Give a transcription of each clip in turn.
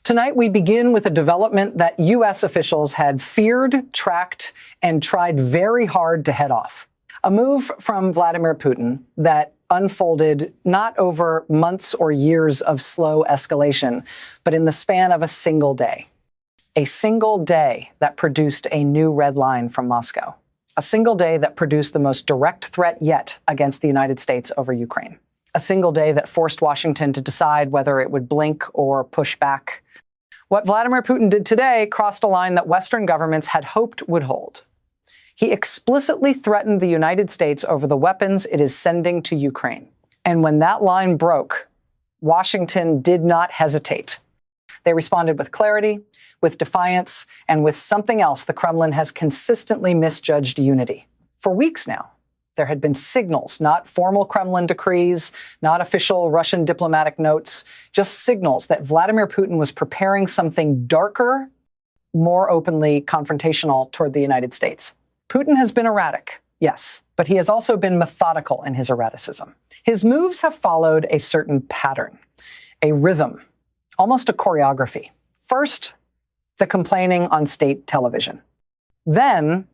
Tonight, we begin with a development that U.S. officials had feared, tracked, and tried very hard to head off. A move from Vladimir Putin that unfolded not over months or years of slow escalation, but in the span of a single day. A single day that produced a new red line from Moscow. A single day that produced the most direct threat yet against the United States over Ukraine. A single day that forced Washington to decide whether it would blink or push back. What Vladimir Putin did today crossed a line that Western governments had hoped would hold. He explicitly threatened the United States over the weapons it is sending to Ukraine. And when that line broke, Washington did not hesitate. They responded with clarity, with defiance, and with something else the Kremlin has consistently misjudged: unity. For weeks now, there had been signals, not formal Kremlin decrees, not official Russian diplomatic notes, just signals that Vladimir Putin was preparing something darker, more openly confrontational toward the United States. Putin has been erratic, yes, but he has also been methodical in his erraticism. His moves have followed a certain pattern, a rhythm, almost a choreography. First, the complaining on state television. Then,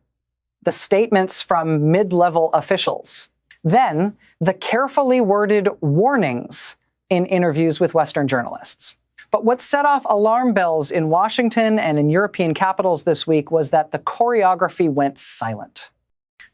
the statements from mid-level officials. Then, the carefully worded warnings in interviews with Western journalists. But what set off alarm bells in Washington and in European capitals this week was that the choreography went silent.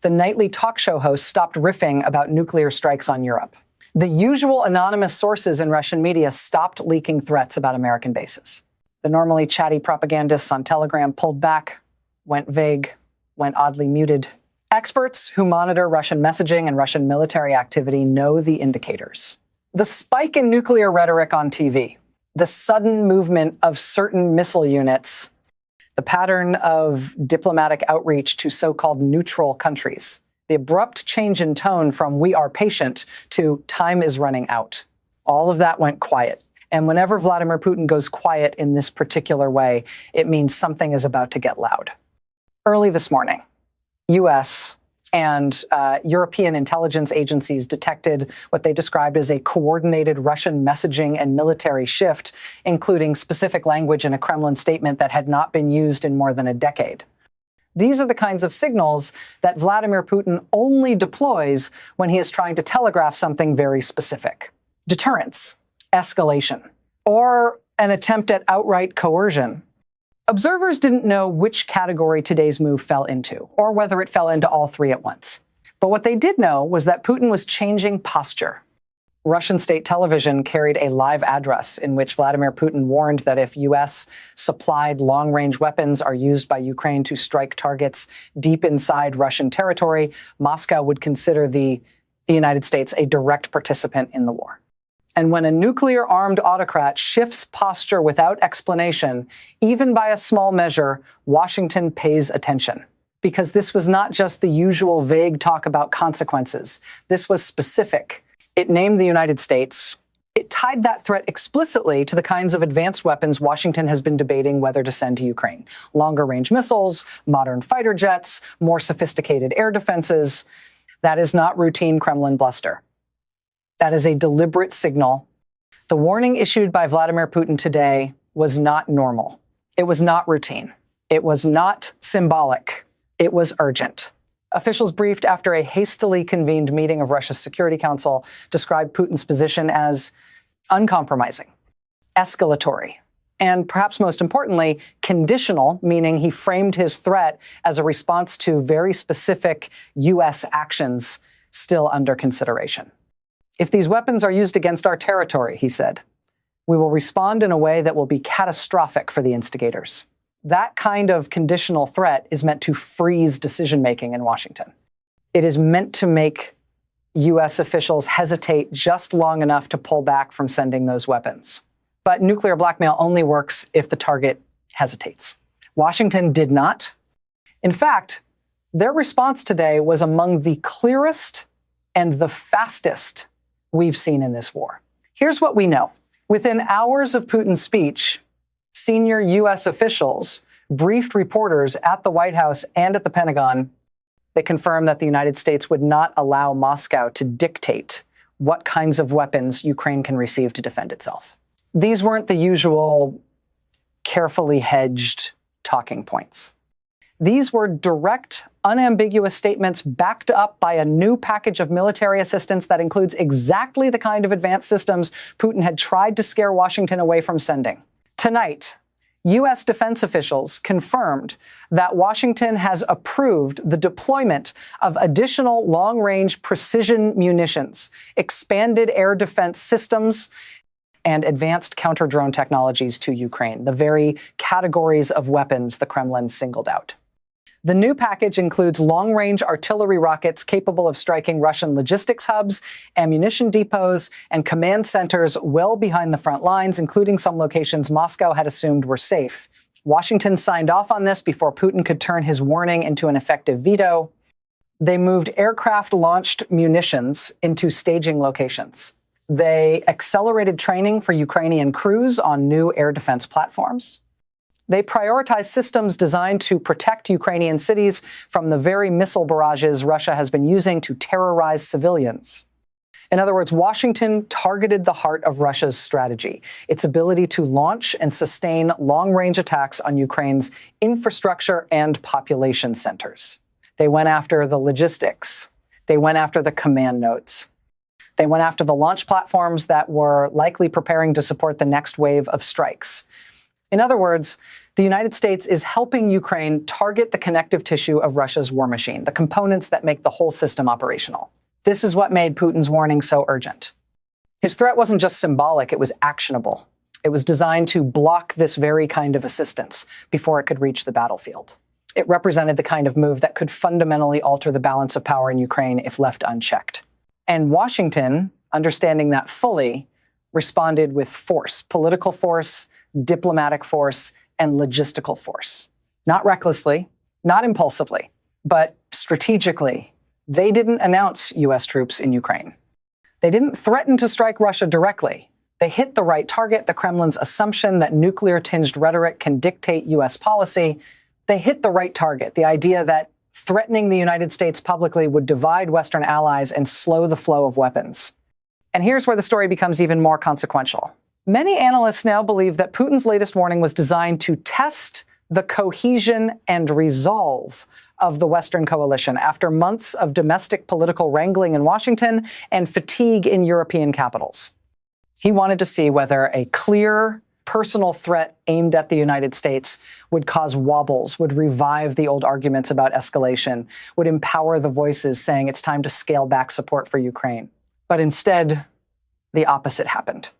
The nightly talk show host stopped riffing about nuclear strikes on Europe. The usual anonymous sources in Russian media stopped leaking threats about American bases. The normally chatty propagandists on Telegram pulled back, went vague, went oddly muted. Experts who monitor Russian messaging and Russian military activity know the indicators. The spike in nuclear rhetoric on TV, the sudden movement of certain missile units, the pattern of diplomatic outreach to so-called neutral countries, the abrupt change in tone from "we are patient" to "time is running out." All of that went quiet. And whenever Vladimir Putin goes quiet in this particular way, it means something is about to get loud. Early this morning, U.S. and European intelligence agencies detected what they described as a coordinated Russian messaging and military shift, including specific language in a Kremlin statement that had not been used in more than a decade. These are the kinds of signals that Vladimir Putin only deploys when he is trying to telegraph something very specific. Deterrence, escalation, or an attempt at outright coercion. Observers didn't know which category today's move fell into, or whether it fell into all three at once. But what they did know was that Putin was changing posture. Russian state television carried a live address in which Vladimir Putin warned that if U.S. supplied long-range weapons are used by Ukraine to strike targets deep inside Russian territory, Moscow would consider the United States a direct participant in the war. And when a nuclear-armed autocrat shifts posture without explanation, even by a small measure, Washington pays attention. Because this was not just the usual vague talk about consequences. This was specific. It named the United States. It tied that threat explicitly to the kinds of advanced weapons Washington has been debating whether to send to Ukraine. Longer-range missiles, modern fighter jets, more sophisticated air defenses. That is not routine Kremlin bluster. That is a deliberate signal. The warning issued by Vladimir Putin today was not normal. It was not routine. It was not symbolic. It was urgent. Officials briefed after a hastily convened meeting of Russia's Security Council described Putin's position as uncompromising, escalatory, and perhaps most importantly, conditional, meaning he framed his threat as a response to very specific U.S. actions still under consideration. If these weapons are used against our territory, he said, we will respond in a way that will be catastrophic for the instigators. That kind of conditional threat is meant to freeze decision-making in Washington. It is meant to make U.S. officials hesitate just long enough to pull back from sending those weapons. But nuclear blackmail only works if the target hesitates. Washington did not. In fact, their response today was among the clearest and the fastest we've seen in this war. Here's what we know. Within hours of Putin's speech, senior U.S. officials briefed reporters at the White House and at the Pentagon. They confirmed that the United States would not allow Moscow to dictate what kinds of weapons Ukraine can receive to defend itself. These weren't the usual carefully hedged talking points. These were direct, unambiguous statements backed up by a new package of military assistance that includes exactly the kind of advanced systems Putin had tried to scare Washington away from sending. Tonight, U.S. defense officials confirmed that Washington has approved the deployment of additional long-range precision munitions, expanded air defense systems, and advanced counter-drone technologies to Ukraine, the very categories of weapons the Kremlin singled out. The new package includes long-range artillery rockets capable of striking Russian logistics hubs, ammunition depots, and command centers well behind the front lines, including some locations Moscow had assumed were safe. Washington signed off on this before Putin could turn his warning into an effective veto. They moved aircraft-launched munitions into staging locations. They accelerated training for Ukrainian crews on new air defense platforms. They prioritized systems designed to protect Ukrainian cities from the very missile barrages Russia has been using to terrorize civilians. In other words, Washington targeted the heart of Russia's strategy, its ability to launch and sustain long-range attacks on Ukraine's infrastructure and population centers. They went after the logistics. They went after the command nodes. They went after the launch platforms that were likely preparing to support the next wave of strikes. In other words, the United States is helping Ukraine target the connective tissue of Russia's war machine, the components that make the whole system operational. This is what made Putin's warning so urgent. His threat wasn't just symbolic, it was actionable. It was designed to block this very kind of assistance before it could reach the battlefield. It represented the kind of move that could fundamentally alter the balance of power in Ukraine if left unchecked. And Washington, understanding that fully, responded with force, political force, diplomatic force, and logistical force. Not recklessly, not impulsively, but strategically. They didn't announce U.S. troops in Ukraine. They didn't threaten to strike Russia directly. They hit the right target, the Kremlin's assumption that nuclear-tinged rhetoric can dictate U.S. policy. They hit the right target, the idea that threatening the United States publicly would divide Western allies and slow the flow of weapons. And here's where the story becomes even more consequential. Many analysts now believe that Putin's latest warning was designed to test the cohesion and resolve of the Western coalition after months of domestic political wrangling in Washington and fatigue in European capitals. He wanted to see whether a clear, personal threat aimed at the United States would cause wobbles, would revive the old arguments about escalation, would empower the voices saying it's time to scale back support for Ukraine. But instead, the opposite happened.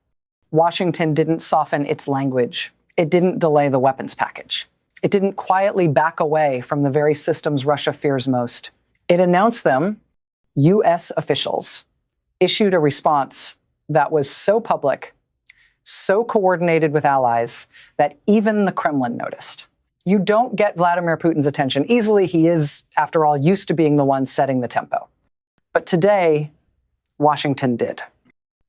Washington didn't soften its language. It didn't delay the weapons package. It didn't quietly back away from the very systems Russia fears most. It announced them. U.S. officials issued a response that was so public, so coordinated with allies, that even the Kremlin noticed. You don't get Vladimir Putin's attention easily. He is, after all, used to being the one setting the tempo. But today, Washington did.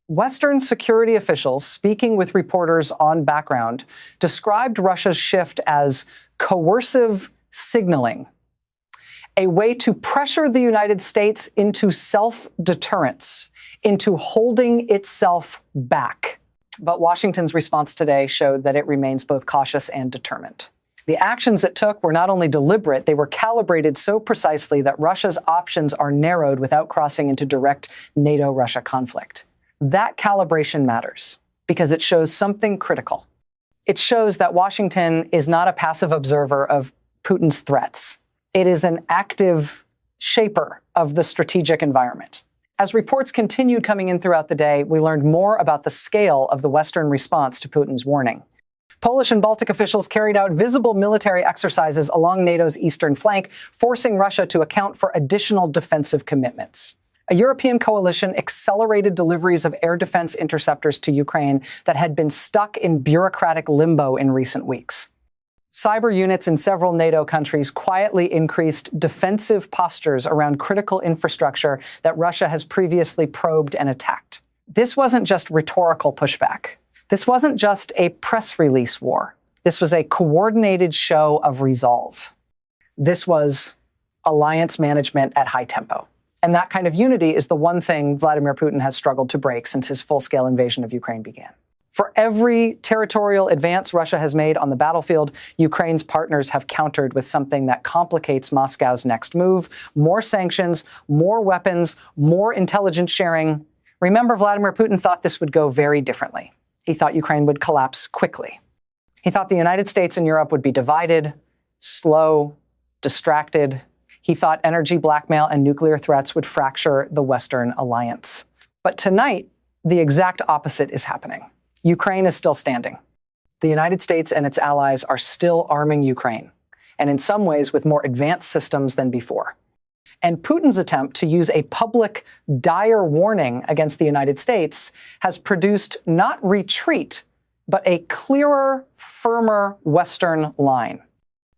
Western security officials, speaking with reporters on background, described Russia's shift as coercive signaling, a way to pressure the United States into self-deterrence, into holding itself back. But Washington's response today showed that it remains both cautious and determined. The actions it took were not only deliberate, they were calibrated so precisely that Russia's options are narrowed without crossing into direct NATO-Russia conflict. That calibration matters because it shows something critical. It shows that Washington is not a passive observer of Putin's threats. It is an active shaper of the strategic environment. As reports continued coming in throughout the day, we learned more about the scale of the Western response to Putin's warning. Polish and Baltic officials carried out visible military exercises along NATO's eastern flank, forcing Russia to account for additional defensive commitments. A European coalition accelerated deliveries of air defense interceptors to Ukraine that had been stuck in bureaucratic limbo in recent weeks. Cyber units in several NATO countries quietly increased defensive postures around critical infrastructure that Russia has previously probed and attacked. This wasn't just rhetorical pushback. This wasn't just a press release war. This was a coordinated show of resolve. This was alliance management at high tempo. And that kind of unity is the one thing Vladimir Putin has struggled to break since his full-scale invasion of Ukraine began. For every territorial advance Russia has made on the battlefield, Ukraine's partners have countered with something that complicates Moscow's next move: more sanctions, more weapons, more intelligence sharing. Remember, Vladimir Putin thought this would go very differently. He thought Ukraine would collapse quickly. He thought the United States and Europe would be divided, slow, distracted. He thought energy blackmail and nuclear threats would fracture the Western alliance. But tonight, the exact opposite is happening. Ukraine is still standing. The United States and its allies are still arming Ukraine, and in some ways with more advanced systems than before. And Putin's attempt to use a public, dire warning against the United States has produced not retreat, but a clearer, firmer Western line.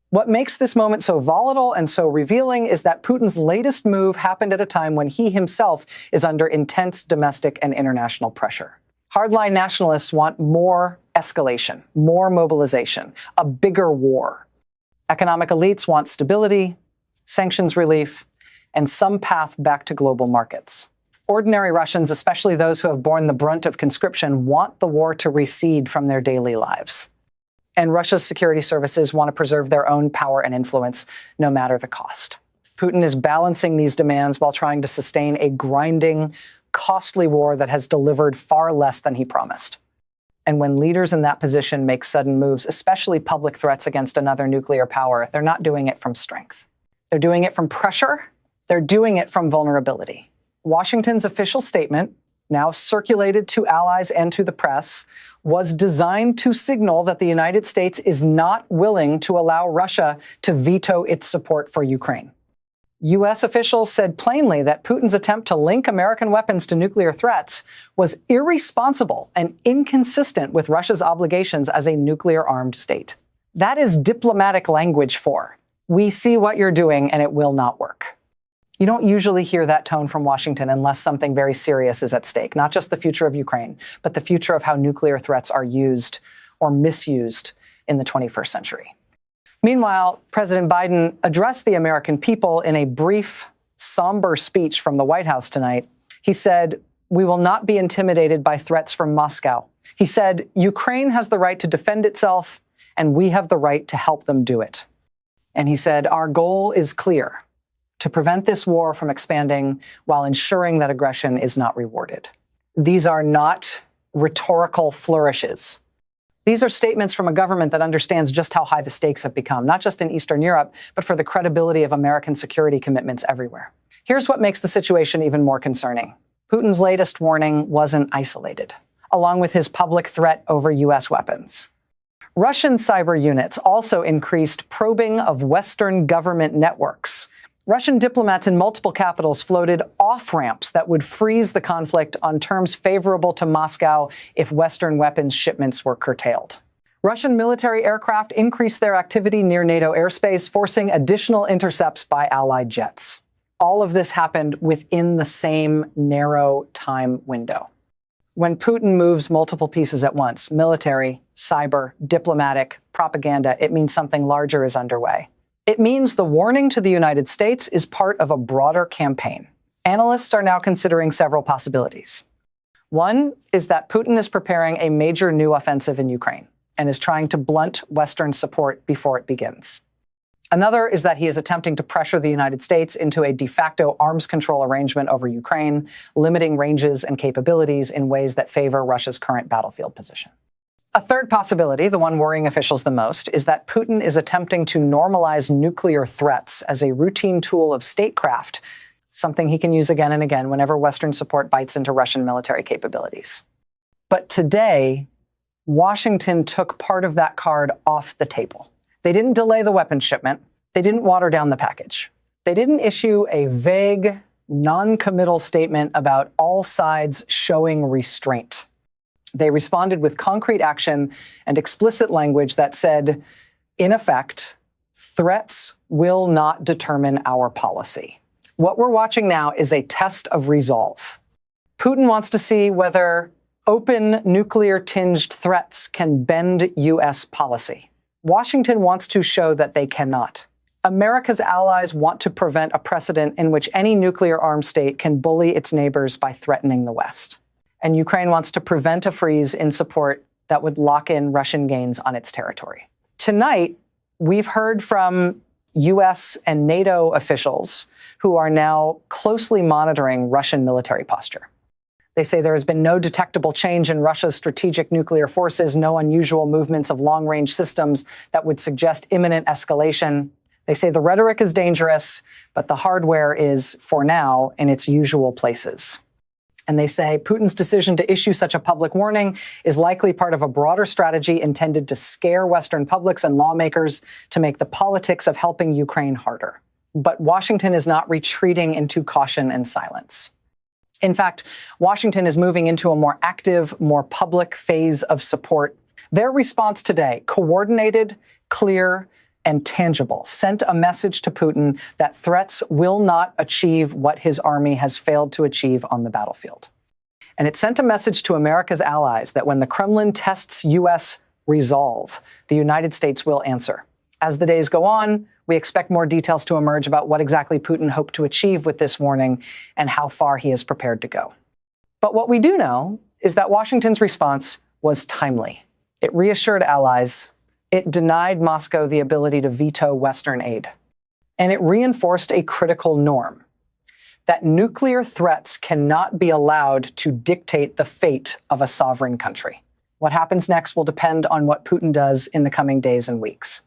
What makes this moment so volatile and so revealing is that Putin's latest move happened at a time when he himself is under intense domestic and international pressure. Hardline nationalists want more escalation, more mobilization, a bigger war. Economic elites want stability, sanctions relief, and some path back to global markets. Ordinary Russians, especially those who have borne the brunt of conscription, want the war to recede from their daily lives. And Russia's security services want to preserve their own power and influence, no matter the cost. Putin is balancing these demands while trying to sustain a grinding, costly war that has delivered far less than he promised. And when leaders in that position make sudden moves, especially public threats against another nuclear power, they're not doing it from strength. They're doing it from pressure. They're doing it from vulnerability. Washington's official statement, now circulated to allies and to the press, was designed to signal that the United States is not willing to allow Russia to veto its support for Ukraine. U.S. officials said plainly that Putin's attempt to link American weapons to nuclear threats was irresponsible and inconsistent with Russia's obligations as a nuclear-armed state. That is diplomatic language for, we see what you're doing and it will not work. You don't usually hear that tone from Washington unless something very serious is at stake, not just the future of Ukraine, but the future of how nuclear threats are used or misused in the 21st century. Meanwhile, President Biden addressed the American people in a brief, somber speech from the White House tonight. He said, "We will not be intimidated by threats from Moscow." He said, "Ukraine has the right to defend itself, and we have the right to help them do it." And he said, "Our goal is clear: to prevent this war from expanding while ensuring that aggression is not rewarded." These are not rhetorical flourishes. These are statements from a government that understands just how high the stakes have become, not just in Eastern Europe, but for the credibility of American security commitments everywhere. Here's what makes the situation even more concerning. Putin's latest warning wasn't isolated, along with his public threat over U.S. weapons. Russian cyber units also increased probing of Western government networks. Russian diplomats in multiple capitals floated off-ramps that would freeze the conflict on terms favorable to Moscow if Western weapons shipments were curtailed. Russian military aircraft increased their activity near NATO airspace, forcing additional intercepts by Allied jets. All of this happened within the same narrow time window. When Putin moves multiple pieces at once, military, cyber, diplomatic, propaganda, it means something larger is underway. It means the warning to the United States is part of a broader campaign. Analysts are now considering several possibilities. One is that Putin is preparing a major new offensive in Ukraine and is trying to blunt Western support before it begins. Another is that he is attempting to pressure the United States into a de facto arms control arrangement over Ukraine, limiting ranges and capabilities in ways that favor Russia's current battlefield position. A third possibility, the one worrying officials the most, is that Putin is attempting to normalize nuclear threats as a routine tool of statecraft, something he can use again and again whenever Western support bites into Russian military capabilities. But today, Washington took part of that card off the table. They didn't delay the weapons shipment. They didn't water down the package. They didn't issue a vague, non-committal statement about all sides showing restraint. They responded with concrete action and explicit language that said, in effect, threats will not determine our policy. What we're watching now is a test of resolve. Putin wants to see whether open nuclear-tinged threats can bend U.S. policy. Washington wants to show that they cannot. America's allies want to prevent a precedent in which any nuclear-armed state can bully its neighbors by threatening the West. and Ukraine wants to prevent a freeze in support that would lock in Russian gains on its territory. Tonight, we've heard from US and NATO officials who are now closely monitoring Russian military posture. They say there has been no detectable change in Russia's strategic nuclear forces, no unusual movements of long-range systems that would suggest imminent escalation. They say the rhetoric is dangerous, but the hardware is, for now, in its usual places. And they say Putin's decision to issue such a public warning is likely part of a broader strategy intended to scare Western publics and lawmakers to make the politics of helping Ukraine harder. But Washington is not retreating into caution and silence. In fact, Washington is moving into a more active, more public phase of support. Their response today, coordinated, clear, and tangible, sent a message to Putin that threats will not achieve what his army has failed to achieve on the battlefield. And it sent a message to America's allies that when the Kremlin tests U.S. resolve, the United States will answer. As the days go on, we expect more details to emerge about what exactly Putin hoped to achieve with this warning and how far he is prepared to go. But what we do know is that Washington's response was timely. It reassured allies. It denied Moscow the ability to veto Western aid. And it reinforced a critical norm, that nuclear threats cannot be allowed to dictate the fate of a sovereign country. What happens next will depend on what Putin does in the coming days and weeks.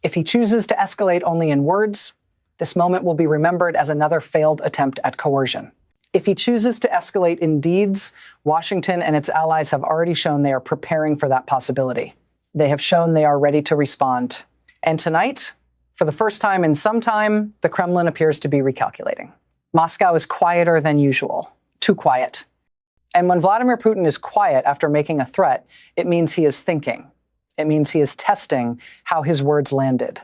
If he chooses to escalate only in words, this moment will be remembered as another failed attempt at coercion. If he chooses to escalate in deeds, Washington and its allies have already shown they are preparing for that possibility. They have shown they are ready to respond. And tonight, for the first time in some time, the Kremlin appears to be recalculating. Moscow is quieter than usual, too quiet. And when Vladimir Putin is quiet after making a threat, it means he is thinking. It means he is testing how his words landed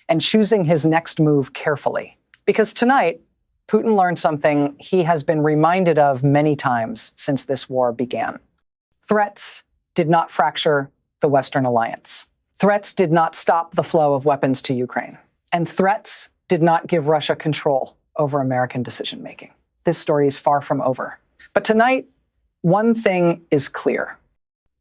and choosing his next move carefully. Because tonight, Putin learned something he has been reminded of many times since this war began. Threats did not fracture the Western alliance. Threats did not stop the flow of weapons to Ukraine. And threats did not give Russia control over American decision-making. This story is far from over. But tonight, one thing is clear.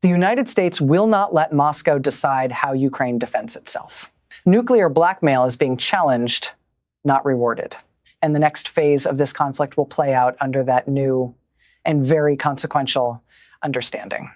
The United States will not let Moscow decide how Ukraine defends itself. Nuclear blackmail is being challenged, not rewarded. And the next phase of this conflict will play out under that new and very consequential understanding.